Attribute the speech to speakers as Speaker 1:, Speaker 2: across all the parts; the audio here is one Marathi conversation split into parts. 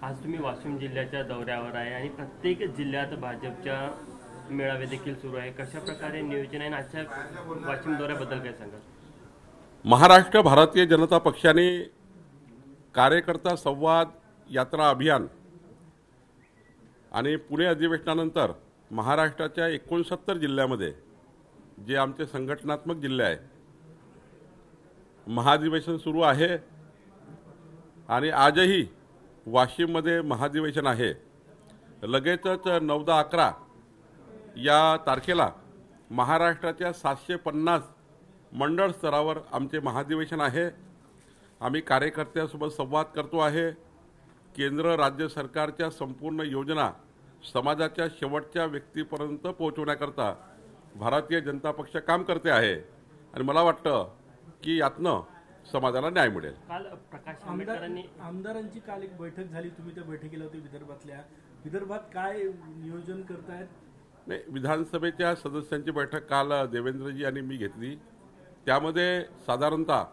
Speaker 1: आज तुम्ही वाशिम जिल्ह्याच्या दौऱ्यावर आहे आणि प्रत्येक जिल्ह्यात भाजपच्या मेळावे देखील सुरू आहे. कशा प्रकारे नियोजन आहे आणि आजच्या वाशिम दौऱ्याबद्दल काय सांगाल?
Speaker 2: महाराष्ट्र भारतीय जनता पक्षाने कार्यकर्ता संवाद यात्रा अभियान आणि पुणे अधिवेशनानंतर महाराष्ट्राच्या 69 जिल्ह्यामध्ये जे आमचे संघटनात्मक जिल्हे आहे महाधिवेशन सुरू आहे आणि आजही वाशिममध्ये महाधिवेशन आहे. लगेचच 9-10-11 या तारखेला महाराष्ट्राच्या 750 मंडळ स्तरावर आमचे महाधिवेशन आहे. आम्ही कार्यकर्त्यांसोबत संवाद करतो आहे. केंद्र राज्य सरकारच्या संपूर्ण योजना समाजाच्या शेवटच्या व्यक्तीपर्यंत पोहोचवण्याकरता भारतीय जनता पक्ष काम करते आहे आणि मला वाटतं की यातनं समाजाला न्याय मिळेल.
Speaker 1: काल प्रकाश आंबेडकरांनी
Speaker 3: आमदारांची काल एक बैठक झाली, तुम्ही त्या बैठकीला होते विदर्भात काय नियोजन करतायत?
Speaker 2: नाही, विधानसभेच्या सदस्यांची बैठक काल देवेंद्रजी आणि मी घेतली. त्यामध्ये साधारणतः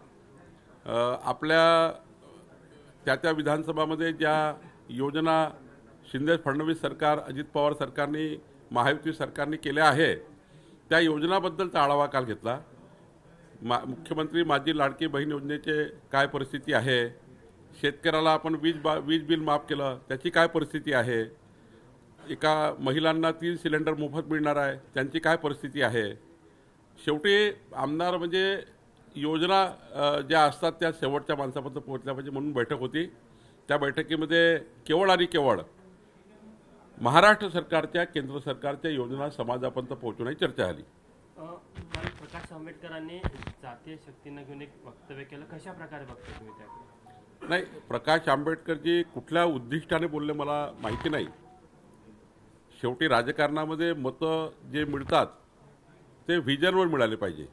Speaker 2: आपल्या त्या विधानसभामध्ये ज्या योजना शिंदे फडणवीस सरकार अजित पवार सरकारने महायुती सरकारने केल्या आहे त्या योजनाबद्दलचा आढावा काल घेतला. मुख्यमंत्री माझी लाडकी बहीण योजनेचे काय परिस्थिती आहे, शेतकऱ्याला आपण वीज बिल माफ केलं त्याची काय परिस्थिती आहे, एका महिलांना 3 सिलेंडर मोफत मिळणार आहे त्यांची काय परिस्थिती आहे. शेवटी आमदार म्हणजे योजना ज्या असतात त्या शेवटच्या माणसापर्यंत पोहोचल्या पाहिजे म्हणून बैठक होती. त्या बैठकीमध्ये केवळ आणि केवळ महाराष्ट्र सरकारच्या केंद्र सरकारच्या योजना समाजापर्यंत पोहोचवण्याची चर्चा झाली.
Speaker 1: प्रकाश आंबेडकरांनी जातीय शक्तींना घेऊन एक वक्तव्य केलं. कशा प्रकारे बघता तुम्ही त्याकडे?
Speaker 2: नाही, प्रकाश आंबेडकरजी कुठल्या उद्दिष्टाने बोलले मला माहिती नाही. शेवटी राजकारणामध्ये मतं जे मिळतात ते व्हिजनवर मिळाले पाहिजे.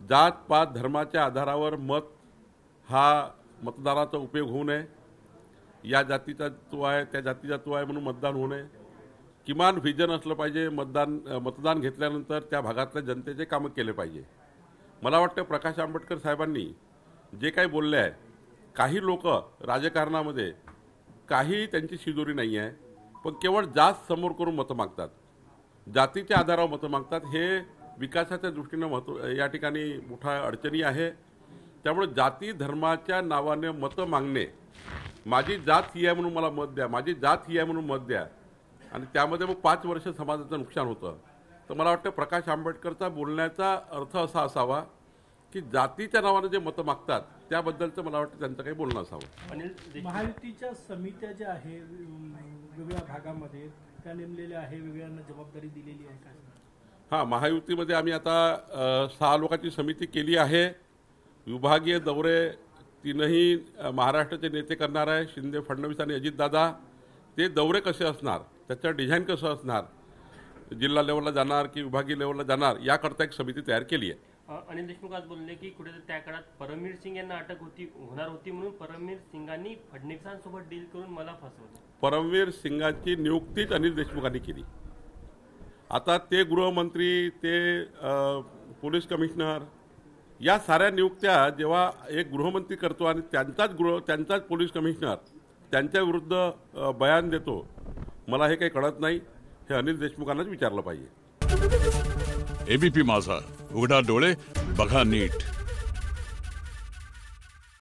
Speaker 2: जात पात धर्माच्या आधारावर मत हा मतदाराचा उपयोग होऊ नये. या जातीचा तो आहे त्या जातीचा तो आहे म्हणून मतदान होऊ नये. किमान व्हिजन असलं पाहिजे. मतदान घेतल्यानंतर त्या भागातल्या जनतेचे कामं केले पाहिजे. मला वाटतं प्रकाश आंबेडकर साहेबांनी जे काही बोलले आहे, काही लोक राजकारणामध्ये काही त्यांची शिदोरी नाही आहे पण केवळ जात समोर करून मतं मागतात, जातीच्या आधारावर मतं मागतात. हे विकासाच्या दृष्टीनं या ठिकाणी मोठा अडचणी आहे. त्यामुळे जाती धर्माच्या नावाने मतं मागणे, माझी जात ही आहे म्हणून मला मत द्या, माझी जात ही आहे म्हणून मत द्या आणि त्यामध्ये मग 5 वर्ष समाजाचं नुकसान होतं. तर मला वाटतं प्रकाश आंबेडकरचा बोलण्याचा अर्थ असा असावा की जातीच्या नावाने जे मतं मागतात त्याबद्दलचं मला वाटतं त्यांचं काही बोलणं असावं.
Speaker 3: महायुतीच्या समित्या ज्या आहे वेगवेगळ्या भागामध्ये त्या नेमलेल्या आहे, वेगळ्यांना जबाबदारी दिलेली आहे काय?
Speaker 2: हां, महायुतीमध्ये आम्ही आता 6 लोकांची समिती केली आहे. विभागीय दौरे 3ही महाराष्ट्राचे नेते करणार आहे, शिंदे फडणवीस आणि अजितदादा. ते दौरे कसे असणार, त्याचं डिझाईन कसं असणार, जिल्हा लेवलला जाणार की विभागीय लेवलला जाणार याकरता एक समिती तयार केली आहे.
Speaker 1: अनिल देशमुख आज बोलले की कुठेतरी त्या काळात परमवीर सिंग यांना अटक होणार होती म्हणून परमवीर सिंगांनी फडणवीसांसोबत डील करून मला फसवलं.
Speaker 2: परमवीर सिंगांची नियुक्तीच अनिल देशमुखांनी केली. आता ते गृहमंत्री, ते पोलीस कमिशनर, या साऱ्या नियुक्त्या जेव्हा एक गृहमंत्री करतो आणि त्यांचाच पोलीस कमिशनर त्यांच्या विरुद्ध बयान देतो, मला हे काही कळत नाही. हे अनिल देशमुखांनाच विचारलं पाहिजे.
Speaker 4: एबीपी माझा, उघडा डोळे बघा नीट.